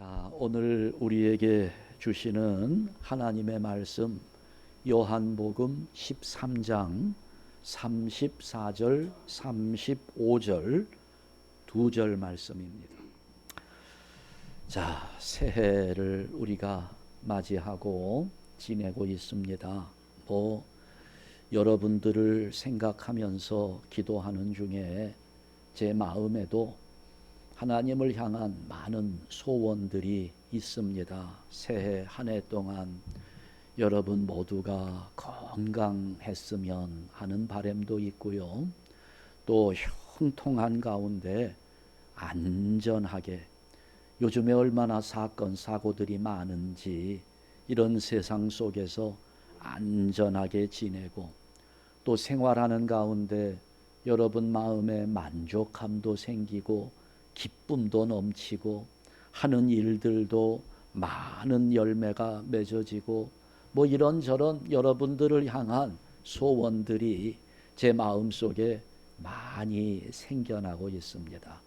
자, 오늘 우리에게 주시는 하나님의 말씀 요한복음 13장 34절, 35절 두 절 말씀입니다. 자, 새해를 우리가 맞이하고 지내고 있습니다. 여러분들을 생각하면서 기도하는 중에 제 마음에도 하나님을 향한 많은 소원들이 있습니다. 새해 한 해 동안 여러분 모두가 건강했으면 하는 바람도 있고요. 또 형통한 가운데 안전하게, 요즘에 얼마나 사건 사고들이 많은지 이런 세상 속에서 안전하게 지내고, 또 생활하는 가운데 여러분 마음에 만족함도 생기고 기쁨도 넘치고 하는 일들도 많은 열매가 맺어지고 이런저런 여러분들을 향한 소원들이 제 마음속에 많이 생겨나고 있습니다.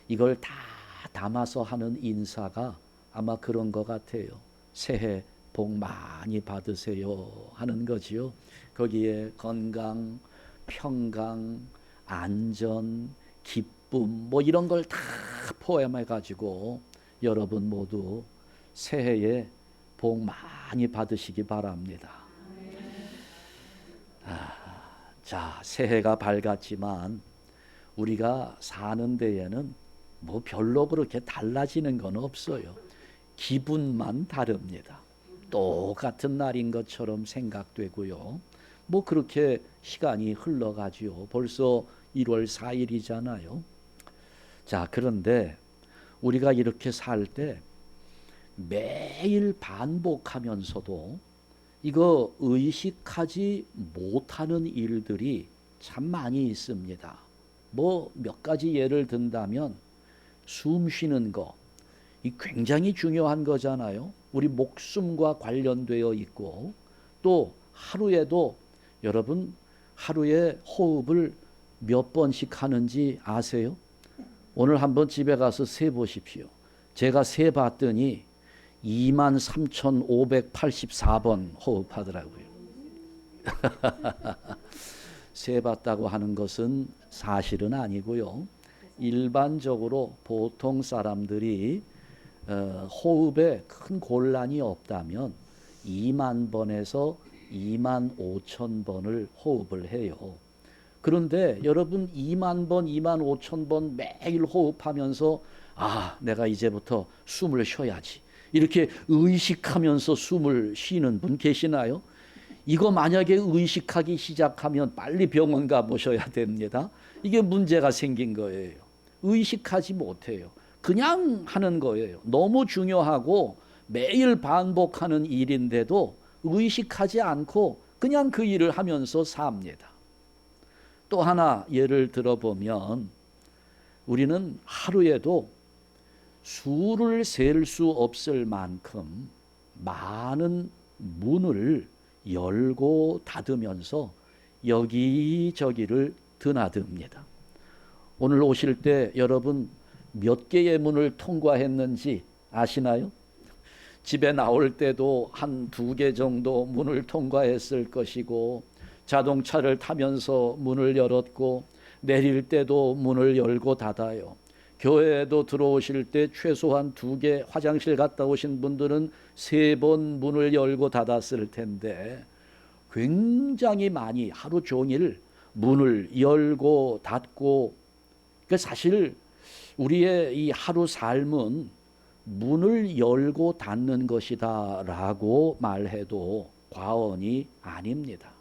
이걸 다 담아서 하는 인사가 아마 그런 것 같아요. 새해 복 많이 받으세요 하는 거지요. 거기에 건강, 평강, 안전, 기쁨 이런 걸 다 포함해 가지고 여러분 모두 새해에 복 많이 받으시기 바랍니다. 자, 새해가 밝았지만 우리가 사는 데에는 별로 그렇게 달라지는 건 없어요. 기분만 다릅니다. 똑같은 날인 것처럼 생각되고요. 그렇게 시간이 흘러가지요. 벌써 1월 4일이잖아요. 자, 그런데 우리가 이렇게 살 때 매일 반복하면서도 이거 의식하지 못하는 일들이 참 많이 있습니다. 몇 가지 예를 든다면 숨 쉬는 거, 이 굉장히 중요한 거잖아요. 우리 목숨과 관련되어 있고, 또 하루에도 여러분 하루에 호흡을 몇 번씩 하는지 아세요? 오늘 한번 집에 가서 세 보십시오. 제가 세 봤더니 23,584번 호흡하더라고요. 세 봤다고 하는 것은 사실은 아니고요. 일반적으로 보통 사람들이 호흡에 큰 곤란이 없다면 2만 번에서 2만 5천 번을 호흡을 해요. 그런데 여러분 2만 번, 2만 5천 번 매일 호흡하면서 내가 이제부터 숨을 쉬어야지, 이렇게 의식하면서 숨을 쉬는 분 계시나요? 이거 만약에 의식하기 시작하면 빨리 병원 가보셔야 됩니다. 이게 문제가 생긴 거예요. 의식하지 못해요. 그냥 하는 거예요. 너무 중요하고 매일 반복하는 일인데도 의식하지 않고 그냥 그 일을 하면서 삽니다. 또 하나 예를 들어보면 우리는 하루에도 수를 셀 수 없을 만큼 많은 문을 열고 닫으면서 여기저기를 드나듭니다. 오늘 오실 때 여러분 몇 개의 문을 통과했는지 아시나요? 집에 나올 때도 한 2개 정도 문을 통과했을 것이고, 자동차를 타면서 문을 열었고, 내릴 때도 문을 열고 닫아요. 교회에도 들어오실 때 최소한 2개, 화장실 갔다 오신 분들은 3번 문을 열고 닫았을 텐데 굉장히 많이 하루 종일 문을 열고 닫고, 사실 우리의 이 하루 삶은 문을 열고 닫는 것이다 라고 말해도 과언이 아닙니다.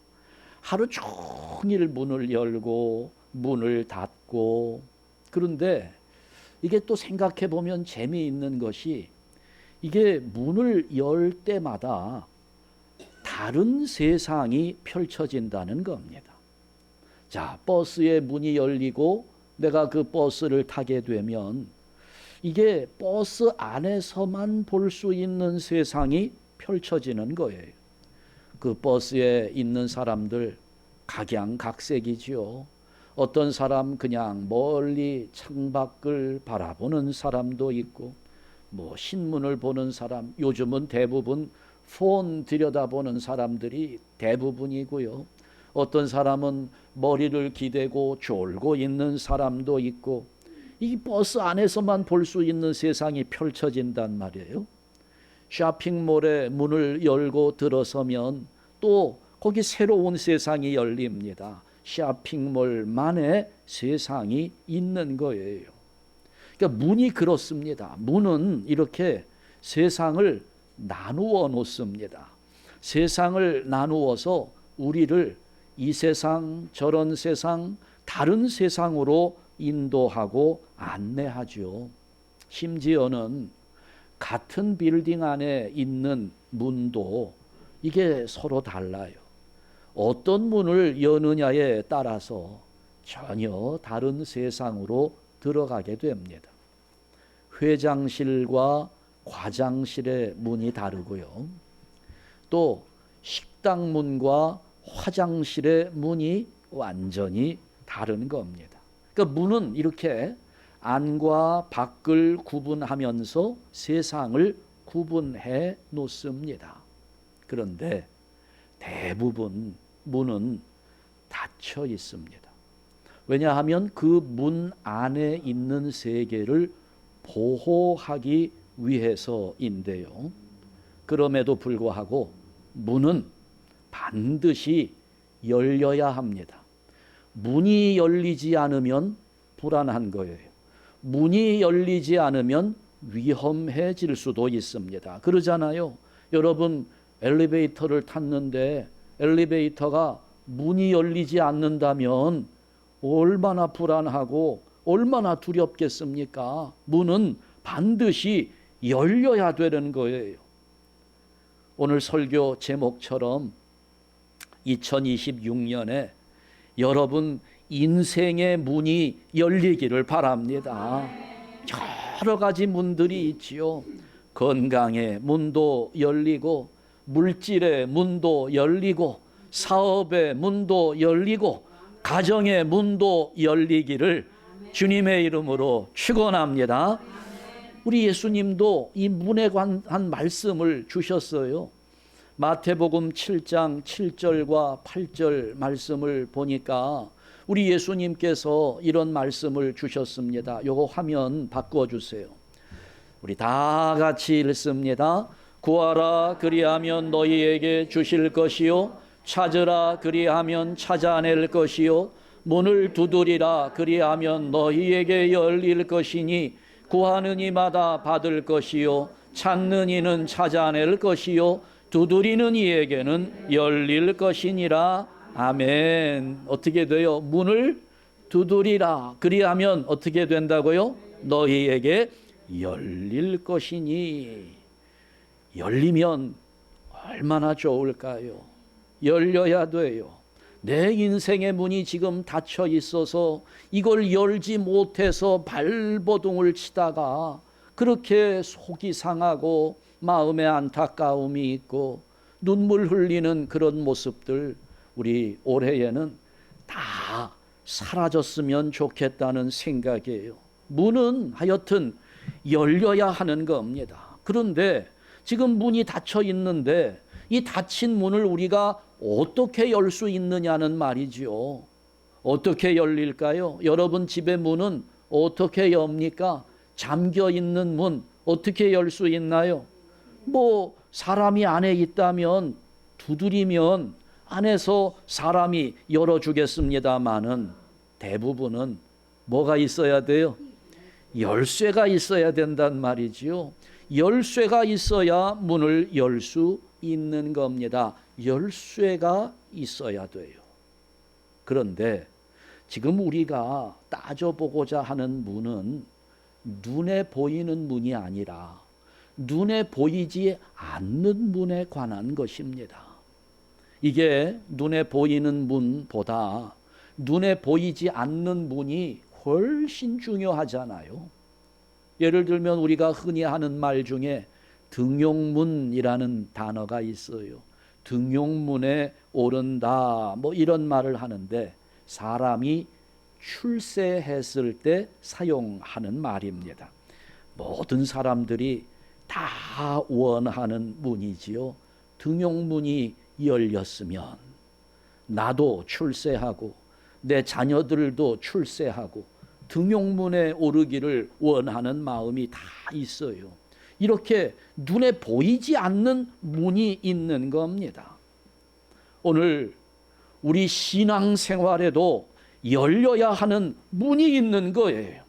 하루 종일 문을 열고 문을 닫고, 그런데 이게 또 생각해 보면 재미있는 것이, 이게 문을 열 때마다 다른 세상이 펼쳐진다는 겁니다. 자, 버스의 문이 열리고 내가 그 버스를 타게 되면 이게 버스 안에서만 볼 수 있는 세상이 펼쳐지는 거예요. 그 버스에 있는 사람들 각양각색이지요. 어떤 사람 그냥 멀리 창밖을 바라보는 사람도 있고, 뭐 신문을 보는 사람, 요즘은 대부분 폰 들여다보는 사람들이 대부분이고요. 어떤 사람은 머리를 기대고 졸고 있는 사람도 있고, 이 버스 안에서만 볼 수 있는 세상이 펼쳐진단 말이에요. 쇼핑몰에 문을 열고 들어서면 또 거기 새로운 세상이 열립니다. 쇼핑몰만의 세상이 있는 거예요. 그러니까 문이 그렇습니다. 문은 이렇게 세상을 나누어 놓습니다. 세상을 나누어서 우리를 이 세상, 저런 세상, 다른 세상으로 인도하고 안내하죠. 심지어는 같은 빌딩 안에 있는 문도 이게 서로 달라요. 어떤 문을 여느냐에 따라서 전혀 다른 세상으로 들어가게 됩니다. 회장실과 과장실의 문이 다르고요. 또 식당 문과 화장실의 문이 완전히 다른 겁니다. 그러니까 문은 이렇게 안과 밖을 구분하면서 세상을 구분해 놓습니다. 그런데 대부분 문은 닫혀 있습니다. 왜냐하면 그 문 안에 있는 세계를 보호하기 위해서인데요. 그럼에도 불구하고 문은 반드시 열려야 합니다. 문이 열리지 않으면 불안한 거예요. 문이 열리지 않으면 위험해질 수도 있습니다. 그러잖아요. 여러분 엘리베이터를 탔는데 엘리베이터가 문이 열리지 않는다면 얼마나 불안하고 얼마나 두렵겠습니까? 문은 반드시 열려야 되는 거예요. 오늘 설교 제목처럼 2026년에 여러분 인생의 문이 열리기를 바랍니다. 여러 가지 문들이 있지요. 건강의 문도 열리고, 물질의 문도 열리고, 사업의 문도 열리고, 가정의 문도 열리기를 주님의 이름으로 축원합니다. 우리 예수님도 이 문에 관한 말씀을 주셨어요. 마태복음 7장 7절과 8절 말씀을 보니까 우리 예수님께서 이런 말씀을 주셨습니다. 요거 화면 바꿔주세요. 우리 다 같이 읽습니다. 구하라 그리하면 너희에게 주실 것이요 찾으라 그리하면 찾아낼 것이요 문을 두드리라 그리하면 너희에게 열릴 것이니 구하는 이마다 받을 것이요 찾는 이는 찾아낼 것이요 두드리는 이에게는 열릴 것이니라. 아멘. 어떻게 돼요? 문을 두드리라 그리하면 어떻게 된다고요? 너희에게 열릴 것이니. 열리면 얼마나 좋을까요? 열려야 돼요. 내 인생의 문이 지금 닫혀 있어서 이걸 열지 못해서 발버둥을 치다가 그렇게 속이 상하고 마음에 안타까움이 있고 눈물 흘리는 그런 모습들 우리 올해에는 다 사라졌으면 좋겠다는 생각이에요. 문은 하여튼 열려야 하는 겁니다. 그런데 지금 문이 닫혀 있는데 이 닫힌 문을 우리가 어떻게 열 수 있느냐는 말이지요. 어떻게 열릴까요? 여러분 집의 문은 어떻게 엽니까? 잠겨 있는 문 어떻게 열 수 있나요? 뭐 사람이 안에 있다면 두드리면 안에서 사람이 열어주겠습니다마는 대부분은 뭐가 있어야 돼요? 열쇠가 있어야 된단 말이지요. 열쇠가 있어야 문을 열 수 있는 겁니다. 열쇠가 있어야 돼요. 그런데 지금 우리가 따져보고자 하는 문은 눈에 보이는 문이 아니라 눈에 보이지 않는 문에 관한 것입니다. 이게 눈에 보이는 문보다 눈에 보이지 않는 문이 훨씬 중요하잖아요. 예를 들면 우리가 흔히 하는 말 중에 등용문이라는 단어가 있어요. 등용문에 오른다 뭐 이런 말을 하는데 사람이 출세했을 때 사용하는 말입니다. 모든 사람들이 다 원하는 문이지요. 등용문이 열렸으면 나도 출세하고 내 자녀들도 출세하고 등용문에 오르기를 원하는 마음이 다 있어요. 이렇게 눈에 보이지 않는 문이 있는 겁니다. 오늘 우리 신앙생활에도 열려야 하는 문이 있는 거예요.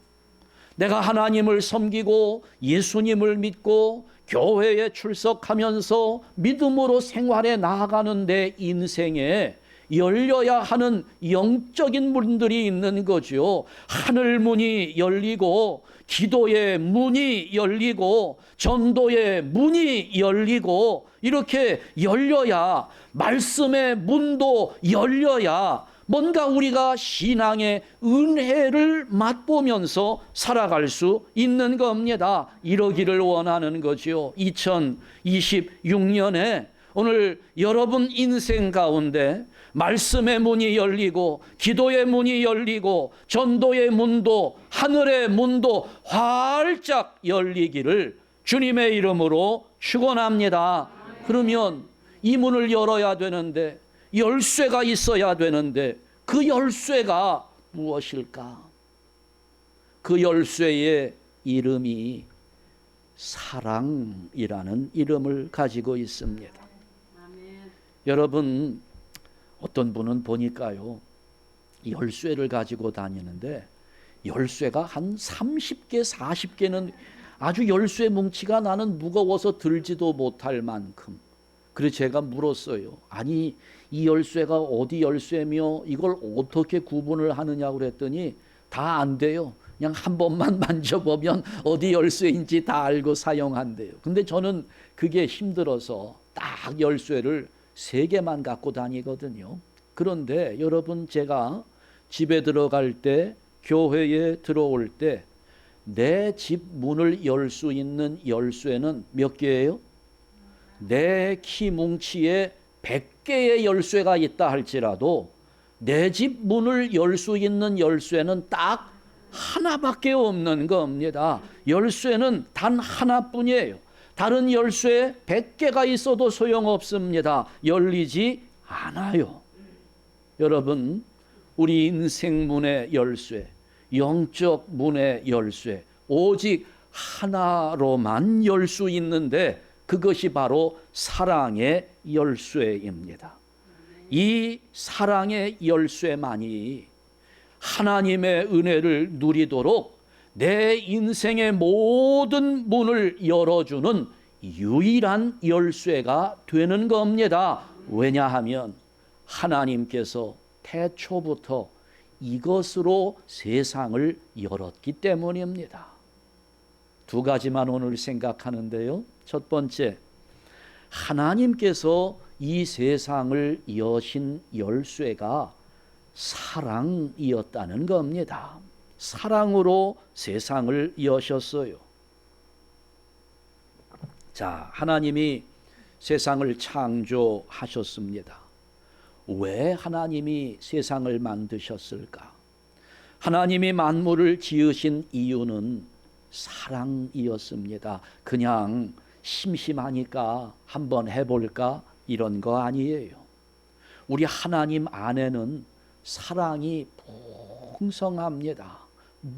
내가 하나님을 섬기고 예수님을 믿고 교회에 출석하면서 믿음으로 생활해 나아가는 내 인생에 열려야 하는 영적인 문들이 있는 거죠. 하늘 문이 열리고 기도의 문이 열리고 전도의 문이 열리고 이렇게 열려야 말씀의 문도 열려야 뭔가 우리가 신앙의 은혜를 맛보면서 살아갈 수 있는 겁니다. 이러기를 원하는 거죠. 2026년에 오늘 여러분 인생 가운데 말씀의 문이 열리고 기도의 문이 열리고 전도의 문도 하늘의 문도 활짝 열리기를 주님의 이름으로 축원합니다. 그러면 이 문을 열어야 되는데 열쇠가 있어야 되는데 그 열쇠가 무엇일까? 그 열쇠의 이름이 사랑이라는 이름을 가지고 있습니다. 아멘. 여러분, 어떤 분은 보니까요, 열쇠를 가지고 다니는데 열쇠가 한 30개, 40개는 아주 열쇠 뭉치가 나는 무거워서 들지도 못할 만큼. 그래서 제가 물었어요. 아니, 이 열쇠가 어디 열쇠며 이걸 어떻게 구분을 하느냐고 그랬더니 다 안 돼요. 그냥 한 번만 만져보면 어디 열쇠인지 다 알고 사용한대요. 근데 저는 그게 힘들어서 딱 열쇠를 3개만 갖고 다니거든요. 그런데 여러분, 제가 집에 들어갈 때, 교회에 들어올 때 내 집 문을 열 수 있는 열쇠는 몇 개예요? 내 키 뭉치에 100개의 열쇠가 있다 할지라도 내 집 문을 열 수 있는 열쇠는 딱 하나밖에 없는 겁니다. 열쇠는 단 하나뿐이에요. 다른 열쇠 100개가 있어도 소용없습니다. 열리지 않아요. 여러분, 우리 인생 문의 열쇠, 영적 문의 열쇠, 오직 하나로만 열 수 있는데 그것이 바로 사랑의 열쇠입니다. 이 사랑의 열쇠만이 하나님의 은혜를 누리도록 내 인생의 모든 문을 열어주는 유일한 열쇠가 되는 겁니다. 왜냐하면 하나님께서 태초부터 이것으로 세상을 열었기 때문입니다. 2가지만 오늘 생각하는데요. 첫 번째, 하나님께서 이 세상을 여신 열쇠가 사랑이었다는 겁니다. 사랑으로 세상을 여셨어요. 자, 하나님이 세상을 창조하셨습니다. 왜 하나님이 세상을 만드셨을까? 하나님이 만물을 지으신 이유는 사랑이었습니다. 그냥 심심하니까 한번 해볼까? 이런 거 아니에요. 우리 하나님 안에는 사랑이 풍성합니다.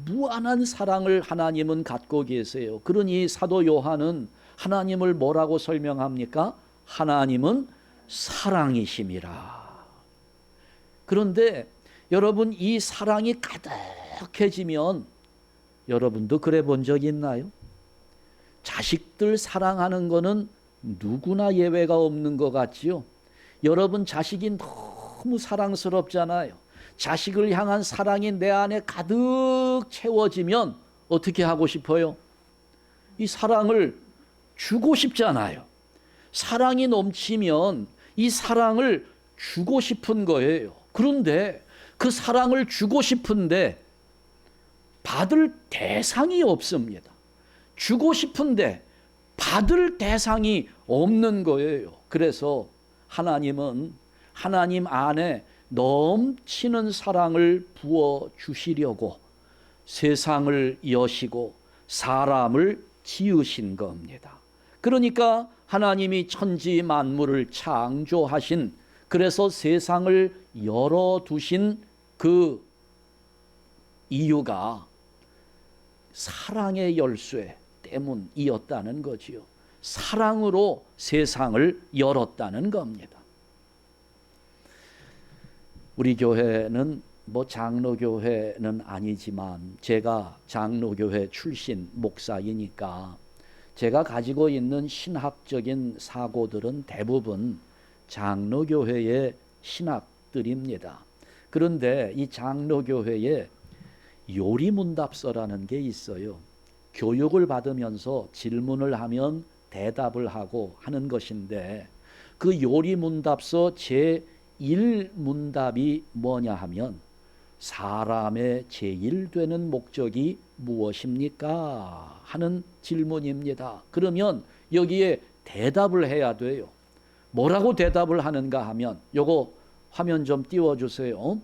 무한한 사랑을 하나님은 갖고 계세요. 그러니 사도 요한은 하나님을 뭐라고 설명합니까? 하나님은 사랑이심이라. 그런데 여러분, 이 사랑이 가득해지면 여러분도 그래 본 적 있나요? 자식들 사랑하는 거는 누구나 예외가 없는 것 같지요. 여러분, 자식이 너무 사랑스럽잖아요. 자식을 향한 사랑이 내 안에 가득 채워지면 어떻게 하고 싶어요? 이 사랑을 주고 싶잖아요. 사랑이 넘치면 이 사랑을 주고 싶은 거예요. 그런데 그 사랑을 주고 싶은데 받을 대상이 없습니다. 주고 싶은데 받을 대상이 없는 거예요. 그래서 하나님은 하나님 안에 넘치는 사랑을 부어 주시려고 세상을 여시고 사람을 지으신 겁니다. 그러니까 하나님이 천지 만물을 창조하신, 그래서 세상을 열어두신 그 이유가 사랑의 열쇠 때문이었다는 거지요. 사랑으로 세상을 열었다는 겁니다. 우리 교회는 장로교회는 아니지만 제가 장로교회 출신 목사이니까 제가 가지고 있는 신학적인 사고들은 대부분 장로교회의 신학들입니다. 그런데 이 장로교회에 요리문답서라는 게 있어요. 교육을 받으면서 질문을 하면 대답을 하고 하는 것인데, 그 요리문답서 제1문답이 뭐냐 하면 사람의 제일 되는 목적이 무엇입니까? 하는 질문입니다. 그러면 여기에 대답을 해야 돼요. 뭐라고 대답을 하는가 하면, 요거 화면 좀 띄워주세요.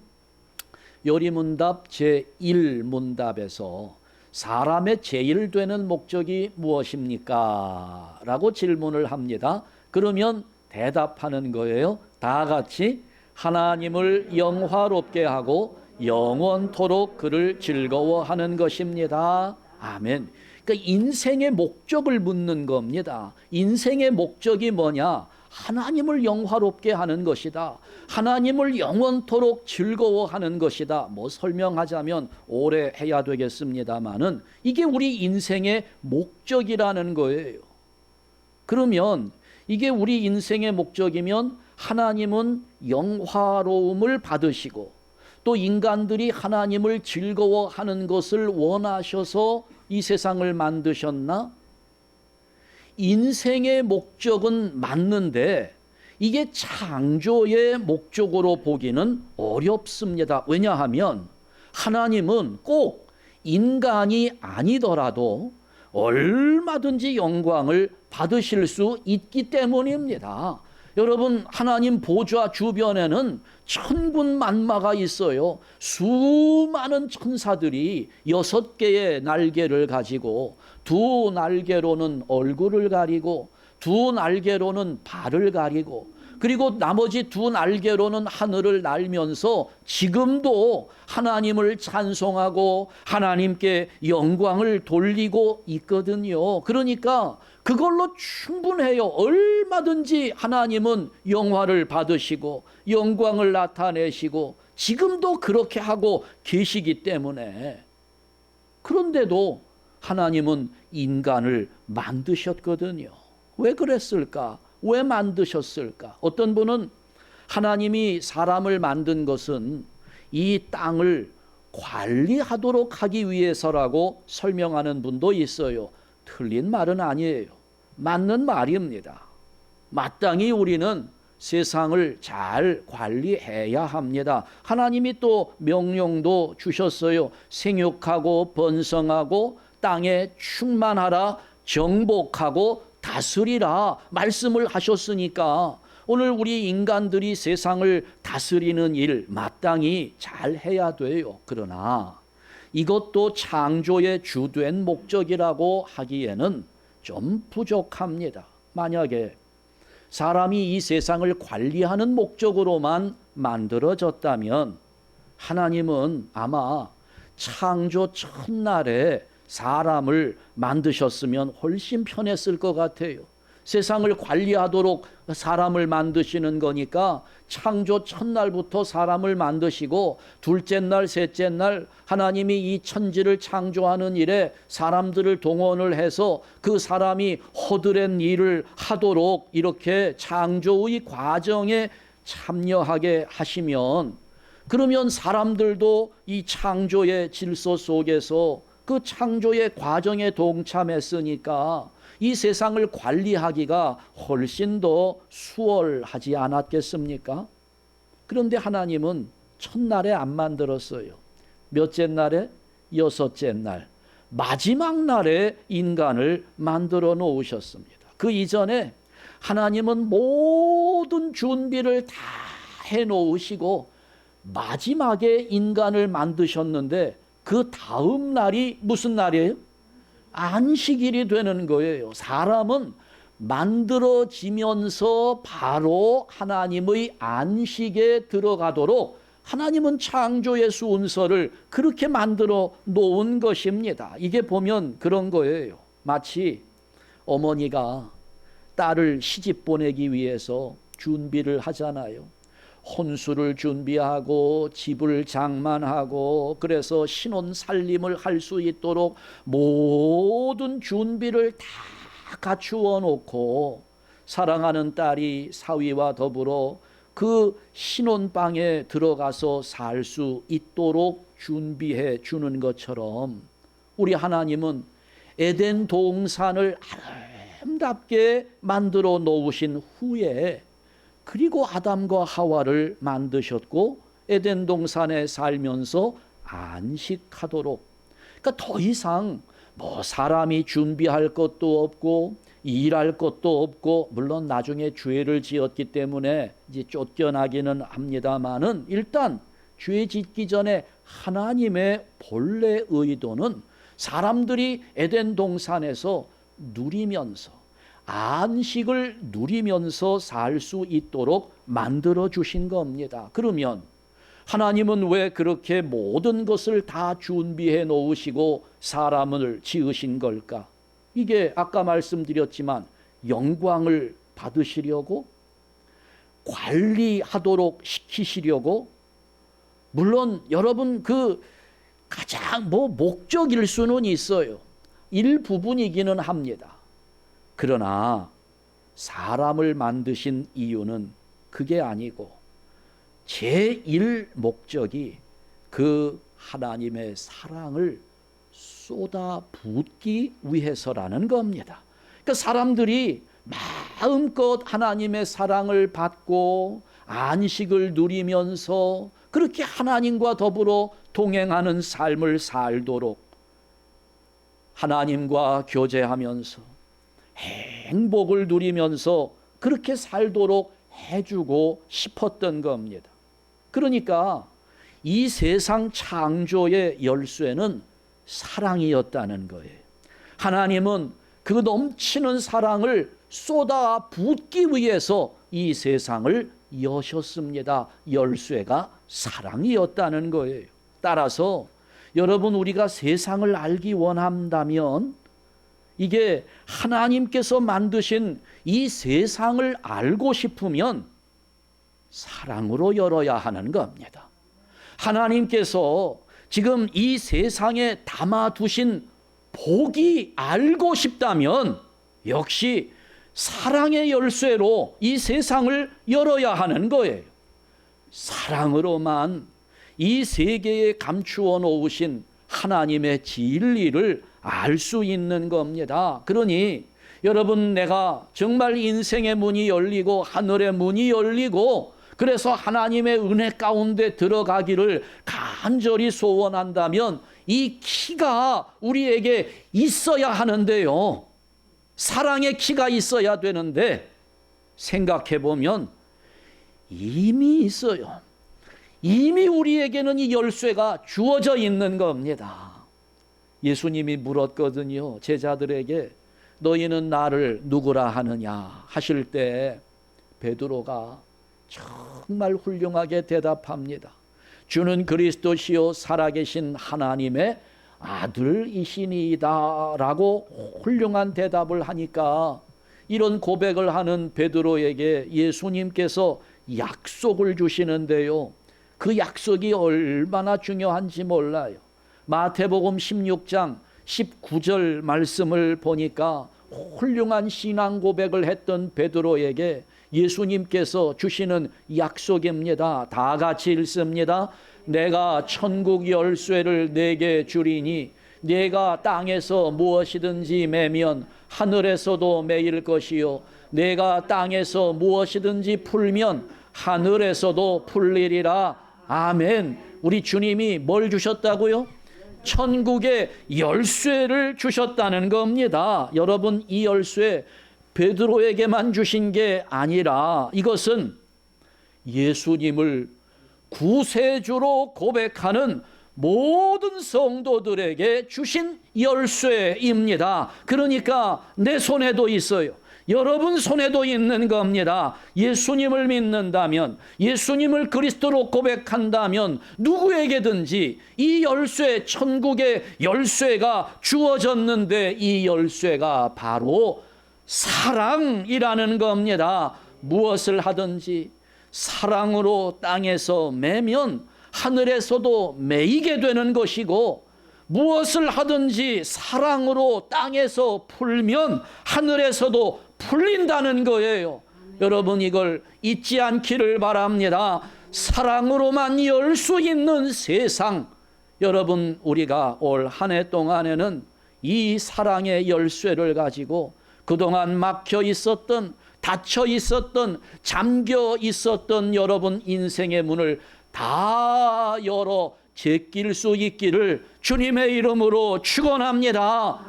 요리문답 제1문답에서 사람의 제일 되는 목적이 무엇입니까? 라고 질문을 합니다. 그러면 대답하는 거예요. 다 같이 하나님을 영화롭게 하고 영원토록 그를 즐거워하는 것입니다. 아멘. 그러니까 인생의 목적을 묻는 겁니다. 인생의 목적이 뭐냐? 하나님을 영화롭게 하는 것이다. 하나님을 영원토록 즐거워하는 것이다. 설명하자면 오래 해야 되겠습니다만은 이게 우리 인생의 목적이라는 거예요. 그러면 이게 우리 인생의 목적이면 하나님은 영화로움을 받으시고 또 인간들이 하나님을 즐거워하는 것을 원하셔서 이 세상을 만드셨나? 인생의 목적은 맞는데 이게 창조의 목적으로 보기는 어렵습니다. 왜냐하면 하나님은 꼭 인간이 아니더라도 얼마든지 영광을 받으실 수 있기 때문입니다. 여러분, 하나님 보좌 주변에는 천군만마가 있어요. 수많은 천사들이 6개의 날개를 가지고 두 날개로는 얼굴을 가리고 두 날개로는 발을 가리고 그리고 나머지 두 날개로는 하늘을 날면서 지금도 하나님을 찬송하고 하나님께 영광을 돌리고 있거든요. 그러니까 그걸로 충분해요. 얼마든지 하나님은 영화를 받으시고 영광을 나타내시고 지금도 그렇게 하고 계시기 때문에. 그런데도 하나님은 인간을 만드셨거든요. 왜 그랬을까? 왜 만드셨을까? 어떤 분은 하나님이 사람을 만든 것은 이 땅을 관리하도록 하기 위해서라고 설명하는 분도 있어요. 틀린 말은 아니에요. 맞는 말입니다. 마땅히 우리는 세상을 잘 관리해야 합니다. 하나님이 또 명령도 주셨어요. 생육하고 번성하고 땅에 충만하라, 정복하고 다스리라 말씀을 하셨으니까 오늘 우리 인간들이 세상을 다스리는 일 마땅히 잘 해야 돼요. 그러나 이것도 창조의 주된 목적이라고 하기에는 좀 부족합니다. 만약에 사람이 이 세상을 관리하는 목적으로만 만들어졌다면 하나님은 아마 창조 첫날에 사람을 만드셨으면 훨씬 편했을 것 같아요. 세상을 관리하도록 사람을 만드시는 거니까 창조 첫날부터 사람을 만드시고 둘째 날, 셋째 날 하나님이 이 천지를 창조하는 일에 사람들을 동원을 해서 그 사람이 허드렛 일을 하도록 이렇게 창조의 과정에 참여하게 하시면, 그러면 사람들도 이 창조의 질서 속에서 그 창조의 과정에 동참했으니까 이 세상을 관리하기가 훨씬 더 수월하지 않았겠습니까? 그런데 하나님은 첫날에 안 만들었어요. 몇째 날에? 6째 날. 마지막 날에 인간을 만들어 놓으셨습니다. 그 이전에 하나님은 모든 준비를 다 해놓으시고 마지막에 인간을 만드셨는데 그 다음 날이 무슨 날이에요? 안식일이 되는 거예요. 사람은 만들어지면서 바로 하나님의 안식에 들어가도록 하나님은 창조의 순서를 그렇게 만들어 놓은 것입니다. 이게 보면 그런 거예요. 마치 어머니가 딸을 시집 보내기 위해서 준비를 하잖아요. 혼수를 준비하고 집을 장만하고 그래서 신혼 살림을 할 수 있도록 모든 준비를 다 갖추어 놓고 사랑하는 딸이 사위와 더불어 그 신혼방에 들어가서 살 수 있도록 준비해 주는 것처럼 우리 하나님은 에덴 동산을 아름답게 만들어 놓으신 후에 그리고 아담과 하와를 만드셨고 에덴 동산에 살면서 안식하도록, 그러니까 더 이상 뭐 사람이 준비할 것도 없고 일할 것도 없고, 물론 나중에 죄를 지었기 때문에 이제 쫓겨나기는 합니다만은 일단 죄 짓기 전에 하나님의 본래 의도는 사람들이 에덴 동산에서 누리면서 안식을 누리면서 살 수 있도록 만들어 주신 겁니다. 그러면 하나님은 왜 그렇게 모든 것을 다 준비해 놓으시고 사람을 지으신 걸까? 이게 아까 말씀드렸지만 영광을 받으시려고, 관리하도록 시키시려고, 물론 여러분 그 가장 목적일 수는 있어요. 일부분이기는 합니다. 그러나 사람을 만드신 이유는 그게 아니고 제1 목적이 그 하나님의 사랑을 쏟아붓기 위해서라는 겁니다. 그러니까 사람들이 마음껏 하나님의 사랑을 받고 안식을 누리면서 그렇게 하나님과 더불어 동행하는 삶을 살도록, 하나님과 교제하면서 행복을 누리면서 그렇게 살도록 해주고 싶었던 겁니다. 그러니까 이 세상 창조의 열쇠는 사랑이었다는 거예요. 하나님은 그 넘치는 사랑을 쏟아붓기 위해서 이 세상을 여셨습니다. 열쇠가 사랑이었다는 거예요. 따라서 여러분, 우리가 세상을 알기 원한다면 이게 하나님께서 만드신 이 세상을 알고 싶으면 사랑으로 열어야 하는 겁니다. 하나님께서 지금 이 세상에 담아두신 복이 알고 싶다면 역시 사랑의 열쇠로 이 세상을 열어야 하는 거예요. 사랑으로만 이 세계에 감추어 놓으신 하나님의 진리를 알 수 있는 겁니다. 그러니 여러분, 내가 정말 인생의 문이 열리고 하늘의 문이 열리고 그래서 하나님의 은혜 가운데 들어가기를 간절히 소원한다면 이 키가 우리에게 있어야 하는데요. 사랑의 키가 있어야 되는데 생각해 보면 이미 있어요. 이미 우리에게는 이 열쇠가 주어져 있는 겁니다. 예수님이 물었거든요. 제자들에게 너희는 나를 누구라 하느냐 하실 때 베드로가 정말 훌륭하게 대답합니다. 주는 그리스도시요 살아계신 하나님의 아들이시니이다 라고 훌륭한 대답을 하니까 이런 고백을 하는 베드로에게 예수님께서 약속을 주시는데요. 그 약속이 얼마나 중요한지 몰라요. 마태복음 16장 19절 말씀을 보니까 훌륭한 신앙 고백을 했던 베드로에게 예수님께서 주시는 약속입니다. 다 같이 읽습니다. 내가 천국 열쇠를 네게 주리니 네가 땅에서 무엇이든지 매면 하늘에서도 매일 것이요 내가 땅에서 무엇이든지 풀면 하늘에서도 풀리리라. 아멘. 우리 주님이 뭘 주셨다고요? 천국의 열쇠를 주셨다는 겁니다. 여러분, 이 열쇠 베드로에게만 주신 게 아니라 이것은 예수님을 구세주로 고백하는 모든 성도들에게 주신 열쇠입니다. 그러니까 내 손에도 있어요. 여러분 손에도 있는 겁니다. 예수님을 믿는다면, 예수님을 그리스도로 고백한다면 누구에게든지 이 열쇠, 천국의 열쇠가 주어졌는데 이 열쇠가 바로 사랑이라는 겁니다. 무엇을 하든지 사랑으로 땅에서 매면 하늘에서도 매이게 되는 것이고, 무엇을 하든지 사랑으로 땅에서 풀면 하늘에서도 풀린다는 거예요. 여러분 이걸 잊지 않기를 바랍니다. 사랑으로만 열 수 있는 세상. 여러분 우리가 올 한 해 동안에는 이 사랑의 열쇠를 가지고 그동안 막혀 있었던, 닫혀 있었던, 잠겨 있었던 여러분 인생의 문을 다 열어 제낄 수 있기를 주님의 이름으로 축원합니다.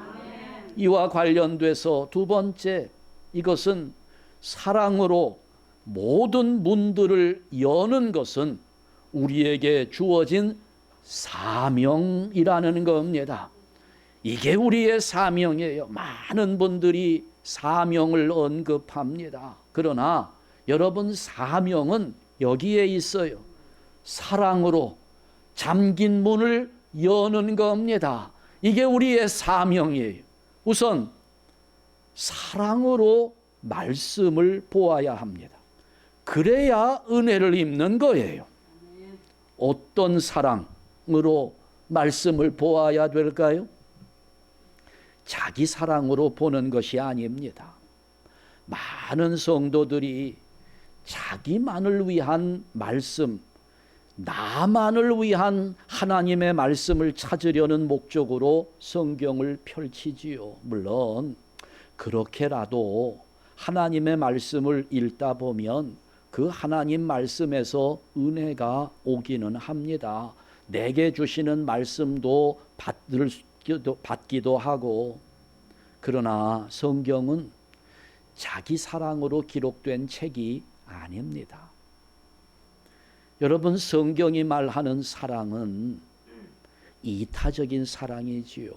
이와 관련돼서 두 번째, 이것은 사랑으로 모든 문들을 여는 것은 우리에게 주어진 사명이라는 겁니다. 이게 우리의 사명이에요. 많은 분들이 사명을 언급합니다. 그러나 여러분 사명은 여기에 있어요. 사랑으로 잠긴 문을 여는 겁니다. 이게 우리의 사명이에요. 우선 사랑으로 말씀을 보아야 합니다. 그래야 은혜를 입는 거예요. 어떤 사랑으로 말씀을 보아야 될까요? 자기 사랑으로 보는 것이 아닙니다. 많은 성도들이 자기만을 위한 말씀, 나만을 위한 하나님의 말씀을 찾으려는 목적으로 성경을 펼치지요. 물론 그렇게라도 하나님의 말씀을 읽다 보면 그 하나님 말씀에서 은혜가 오기는 합니다. 내게 주시는 말씀도 받기도 하고. 그러나 성경은 자기 사랑으로 기록된 책이 아닙니다. 여러분 성경이 말하는 사랑은 이타적인 사랑이지요.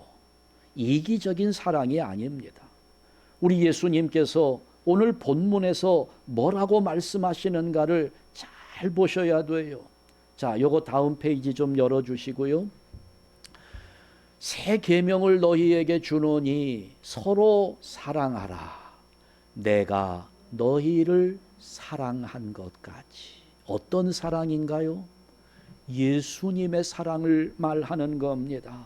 이기적인 사랑이 아닙니다. 우리 예수님께서 오늘 본문에서 뭐라고 말씀하시는가를 잘 보셔야 돼요. 자, 요거 다음 페이지 좀 열어주시고요. 새 계명을 너희에게 주노니 서로 사랑하라. 내가 너희를 사랑한 것 같이. 어떤 사랑인가요? 예수님의 사랑을 말하는 겁니다.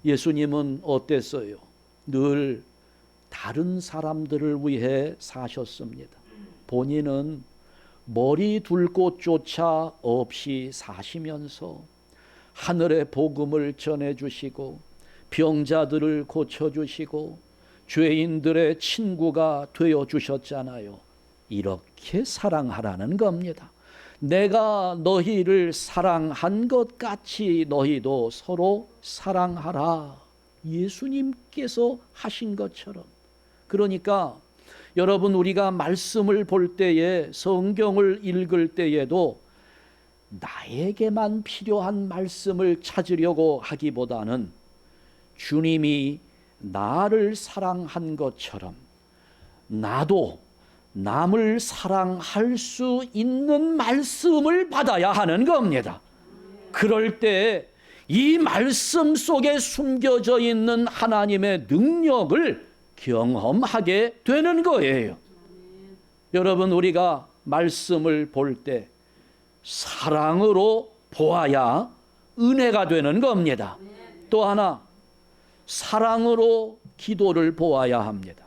예수님은 어땠어요? 늘 다른 사람들을 위해 사셨습니다. 본인은 머리 둘 곳조차 없이 사시면서 하늘의 복음을 전해주시고 병자들을 고쳐주시고 죄인들의 친구가 되어주셨잖아요. 이렇게 사랑하라는 겁니다. 내가 너희를 사랑한 것 같이 너희도 서로 사랑하라. 예수님께서 하신 것처럼. 그러니까 여러분 우리가 말씀을 볼 때에, 성경을 읽을 때에도 나에게만 필요한 말씀을 찾으려고 하기보다는 주님이 나를 사랑한 것처럼 나도 남을 사랑할 수 있는 말씀을 받아야 하는 겁니다. 그럴 때 이 말씀 속에 숨겨져 있는 하나님의 능력을 경험하게 되는 거예요. 여러분 우리가 말씀을 볼 때 사랑으로 보아야 은혜가 되는 겁니다. 또 하나, 사랑으로 기도를 보아야 합니다.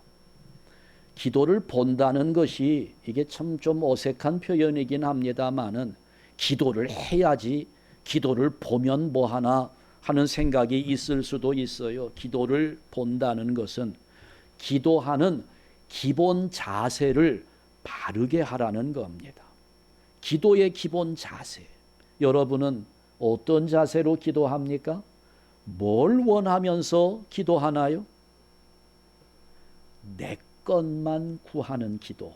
기도를 본다는 것이 이게 참 좀 어색한 표현이긴 합니다만은 기도를 해야지 기도를 보면 뭐하나 하는 생각이 있을 수도 있어요. 기도를 본다는 것은 기도하는 기본 자세를 바르게 하라는 겁니다. 기도의 기본 자세. 여러분은 어떤 자세로 기도합니까? 뭘 원하면서 기도하나요? 내 것만 구하는 기도.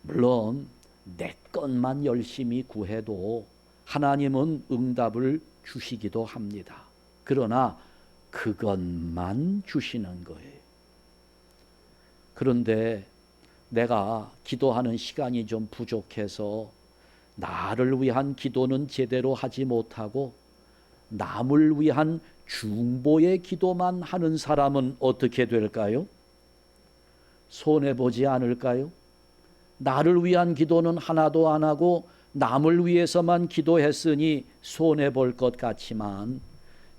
물론 내 것만 열심히 구해도 하나님은 응답을 주시기도 합니다. 그러나 그것만 주시는 거예요. 그런데 내가 기도하는 시간이 좀 부족해서 나를 위한 기도는 제대로 하지 못하고 남을 위한 중보의 기도만 하는 사람은 어떻게 될까요? 손해보지 않을까요? 나를 위한 기도는 하나도 안 하고 남을 위해서만 기도했으니 손해볼 것 같지만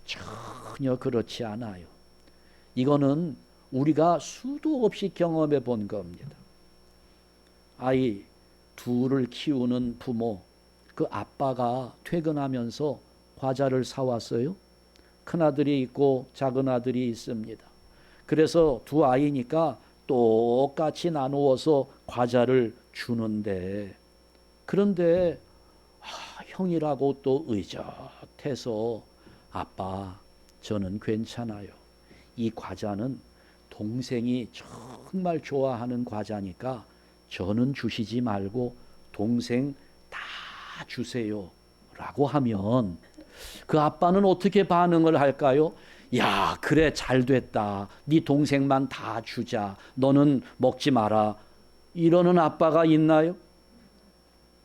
전혀 그렇지 않아요. 이거는 우리가 수도 없이 경험해 본 겁니다. 아이 둘을 키우는 부모, 그 아빠가 퇴근하면서 과자를 사왔어요. 큰아들이 있고 작은아들이 있습니다. 그래서 두 아이니까 똑같이 나누어서 과자를 주는데, 그런데 형이라고 또 의젓해서 아빠 저는 괜찮아요. 이 과자는 동생이 정말 좋아하는 과자니까 저는 주시지 말고 동생 다 주세요 라고 하면 그 아빠는 어떻게 반응을 할까요? 야, 그래 잘 됐다. 네 동생만 다 주자. 너는 먹지 마라. 이러는 아빠가 있나요?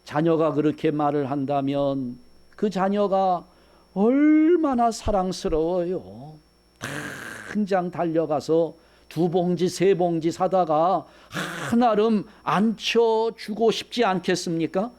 자녀가 그렇게 말을 한다면 그 자녀가 얼마나 사랑스러워요. 당장 달려가서 두 봉지 세 봉지 사다가 한아름 앉혀주고 싶지 않겠습니까?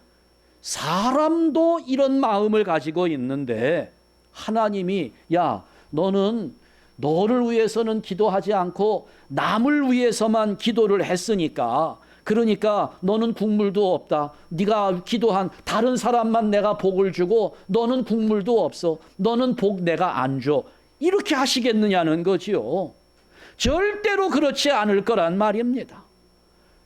사람도 이런 마음을 가지고 있는데 하나님이 야, 너는 너를 위해서는 기도하지 않고 남을 위해서만 기도를 했으니까, 그러니까 너는 국물도 없다. 네가 기도한 다른 사람만 내가 복을 주고 너는 국물도 없어. 너는 복 내가 안 줘. 이렇게 하시겠느냐는 거지요. 절대로 그렇지 않을 거란 말입니다.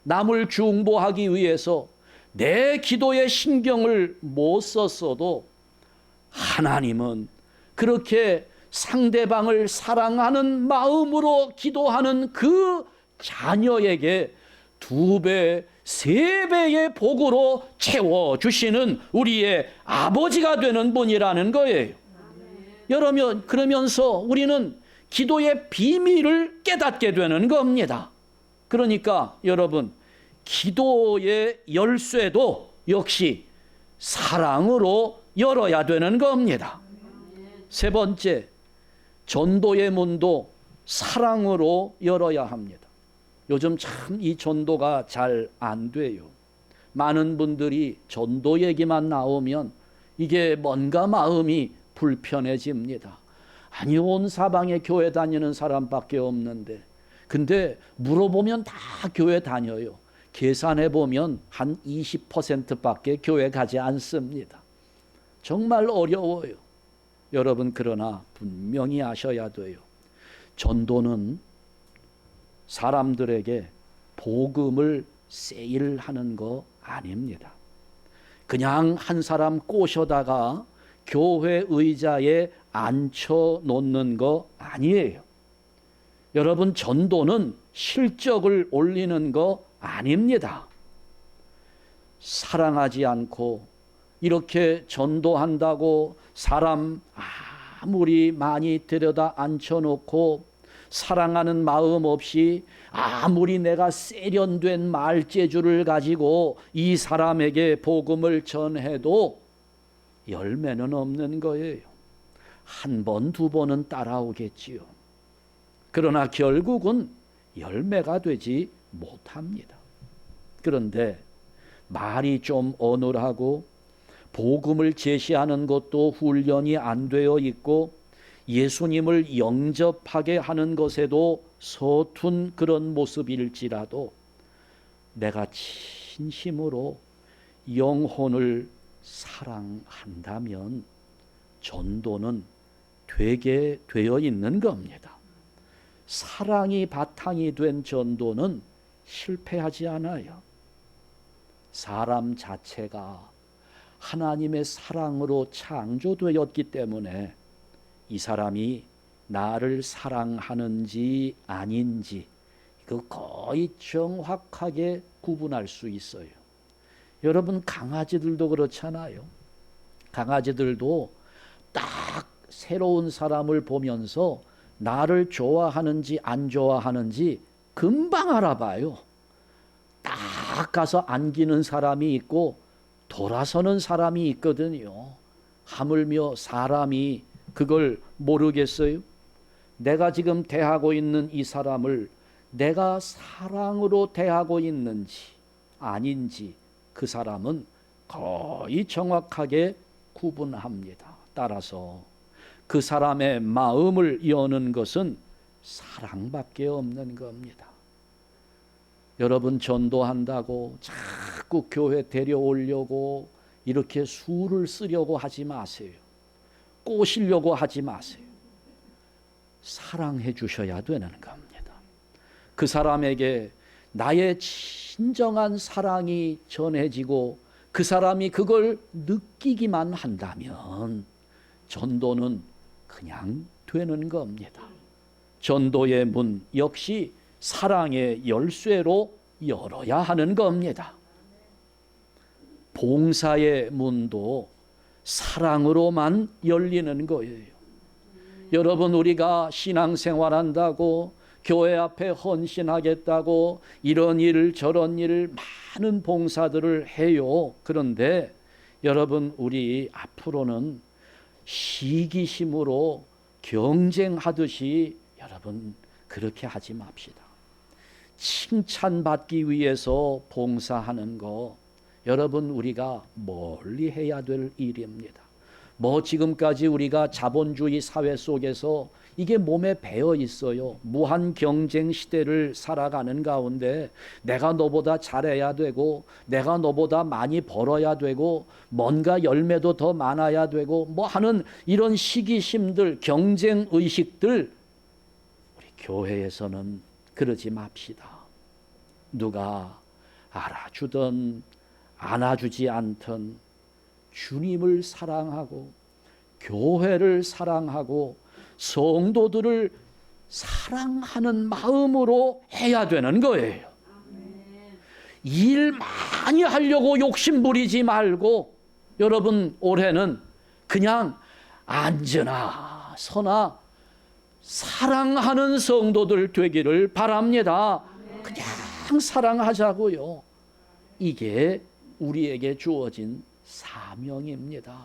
남을 중보하기 위해서 내 기도에 신경을 못 썼어도 하나님은 그렇게 상대방을 사랑하는 마음으로 기도하는 그 자녀에게 2배, 3배의 복으로 채워주시는 우리의 아버지가 되는 분이라는 거예요. 여러분, 그러면서 우리는 기도의 비밀을 깨닫게 되는 겁니다. 그러니까 여러분, 기도의 열쇠도 역시 사랑으로 열어야 되는 겁니다. 세 번째, 전도의 문도 사랑으로 열어야 합니다. 요즘 참 이 전도가 잘 안 돼요. 많은 분들이 전도 얘기만 나오면 이게 뭔가 마음이 불편해집니다. 아니, 온 사방에 교회 다니는 사람밖에 없는데, 근데 물어보면 다 교회 다녀요. 계산해 보면 한 20%밖에 교회 가지 않습니다. 정말 어려워요. 여러분, 그러나 분명히 아셔야 돼요. 전도는 사람들에게 복음을 세일하는 거 아닙니다. 그냥 한 사람 꼬셔다가 교회 의자에 앉혀 놓는 거 아니에요. 여러분, 전도는 실적을 올리는 거 아닙니다. 사랑하지 않고 이렇게 전도한다고 사람 아무리 많이 데려다 앉혀놓고 사랑하는 마음 없이 아무리 내가 세련된 말재주를 가지고 이 사람에게 복음을 전해도 열매는 없는 거예요. 한 번, 두 번은 따라오겠지요. 그러나 결국은 열매가 되지 못합니다. 그런데 말이 좀 어눌하고 복음을 제시하는 것도 훈련이 안 되어 있고 예수님을 영접하게 하는 것에도 서툰 그런 모습일지라도 내가 진심으로 영혼을 사랑한다면 전도는 되게 되어 있는 겁니다. 사랑이 바탕이 된 전도는 실패하지 않아요. 사람 자체가 하나님의 사랑으로 창조되었기 때문에 이 사람이 나를 사랑하는지 아닌지 그 거의 정확하게 구분할 수 있어요. 여러분, 강아지들도 그렇잖아요. 강아지들도 딱 새로운 사람을 보면서 나를 좋아하는지 안 좋아하는지 금방 알아봐요. 딱 가서 안기는 사람이 있고 돌아서는 사람이 있거든요. 하물며 사람이 그걸 모르겠어요? 내가 지금 대하고 있는 이 사람을 내가 사랑으로 대하고 있는지 아닌지 그 사람은 거의 정확하게 구분합니다. 따라서 그 사람의 마음을 여는 것은 사랑밖에 없는 겁니다. 여러분, 전도한다고 자꾸 교회 데려오려고 이렇게 수를 쓰려고 하지 마세요. 꼬시려고 하지 마세요. 사랑해 주셔야 되는 겁니다. 그 사람에게 나의 진정한 사랑이 전해지고 그 사람이 그걸 느끼기만 한다면 전도는 그냥 되는 겁니다. 전도의 문 역시 사랑의 열쇠로 열어야 하는 겁니다. 봉사의 문도 사랑으로만 열리는 거예요. 여러분, 우리가 신앙생활한다고 교회 앞에 헌신하겠다고 이런 일 저런 일 많은 봉사들을 해요. 그런데 여러분, 우리 앞으로는 시기심으로 경쟁하듯이 여러분 그렇게 하지 맙시다. 칭찬받기 위해서 봉사하는 거 여러분 우리가 멀리 해야 될 일입니다. 지금까지 우리가 자본주의 사회 속에서 이게 몸에 배어 있어요. 무한 경쟁 시대를 살아가는 가운데 내가 너보다 잘해야 되고 내가 너보다 많이 벌어야 되고 뭔가 열매도 더 많아야 되고 하는 이런 시기심들, 경쟁 의식들 우리 교회에서는 그러지 맙시다. 누가 알아주든 안아주지 않든 주님을 사랑하고 교회를 사랑하고 성도들을 사랑하는 마음으로 해야 되는 거예요. 일 많이 하려고 욕심 부리지 말고 여러분 올해는 그냥 앉으나 서나 사랑하는 성도들 되기를 바랍니다. 그냥 사랑하자고요. 이게 우리에게 주어진 사명입니다.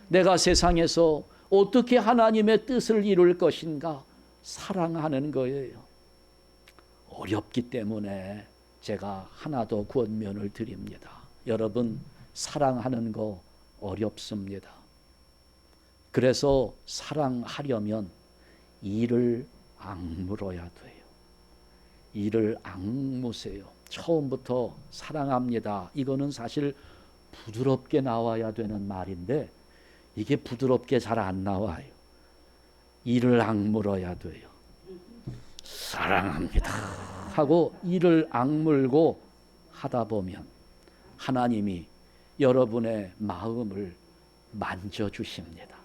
내가 세상에서 어떻게 하나님의 뜻을 이룰 것인가? 사랑하는 거예요. 어렵기 때문에 제가 하나 더 권면을 드립니다. 여러분, 사랑하는 거 어렵습니다. 그래서 사랑하려면 이를 악물어야 돼요. 이를 악무세요. 처음부터 사랑합니다. 이거는 사실 부드럽게 나와야 되는 말인데 이게 부드럽게 잘 안 나와요. 이를 악물어야 돼요. 사랑합니다 하고 이를 악물고 하다 보면 하나님이 여러분의 마음을 만져주십니다.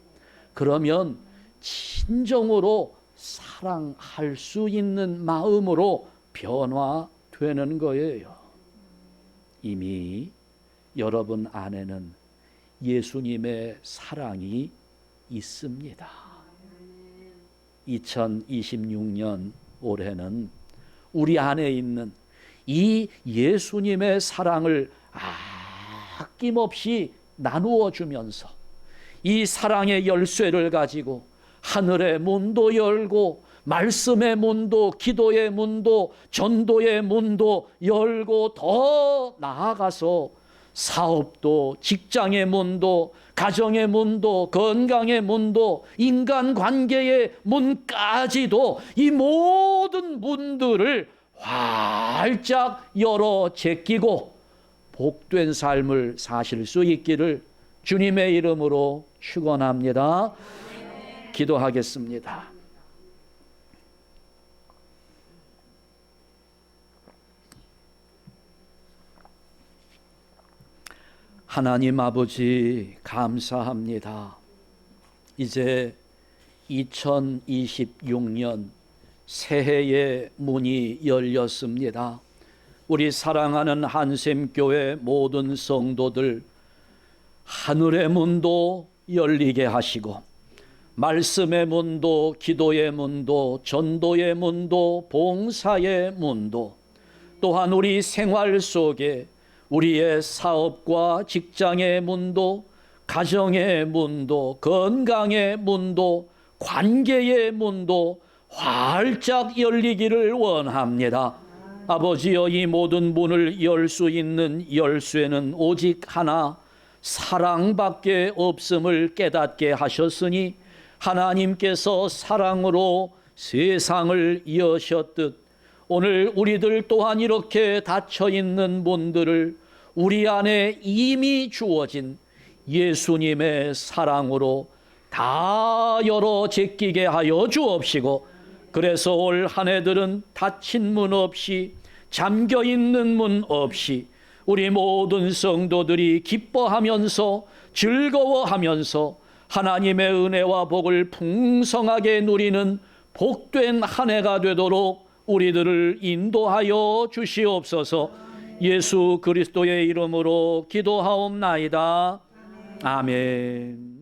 그러면 진정으로 사랑할 수 있는 마음으로 변화되는 거예요. 이미 여러분 안에는 예수님의 사랑이 있습니다. 2026년 올해는 우리 안에 있는 이 예수님의 사랑을 아낌없이 나누어 주면서 이 사랑의 열쇠를 가지고 하늘의 문도 열고 말씀의 문도, 기도의 문도, 전도의 문도 열고 더 나아가서 사업도, 직장의 문도, 가정의 문도, 건강의 문도, 인간관계의 문까지도 이 모든 문들을 활짝 열어 제끼고 복된 삶을 사실 수 있기를 주님의 이름으로 축원합니다. 기도하겠습니다. 하나님 아버지 감사합니다. 이제 2026년 새해의 문이 열렸습니다. 우리 사랑하는 한샘교회 모든 성도들 하늘의 문도 열리게 하시고 말씀의 문도, 기도의 문도, 전도의 문도, 봉사의 문도, 또한 우리 생활 속에 우리의 사업과 직장의 문도, 가정의 문도, 건강의 문도, 관계의 문도 활짝 열리기를 원합니다. 아버지여, 이 모든 문을 열 수 있는 열쇠는 오직 하나, 사랑밖에 없음을 깨닫게 하셨으니 하나님께서 사랑으로 세상을 여셨듯 오늘 우리들 또한 이렇게 닫혀 있는 문들을 우리 안에 이미 주어진 예수님의 사랑으로 다 열어 제끼게 하여 주옵시고, 그래서 올 한 해들은 닫힌 문 없이, 잠겨 있는 문 없이 우리 모든 성도들이 기뻐하면서 즐거워하면서 하나님의 은혜와 복을 풍성하게 누리는 복된 한 해가 되도록 우리들을 인도하여 주시옵소서. 예수 그리스도의 이름으로 기도하옵나이다. 아멘.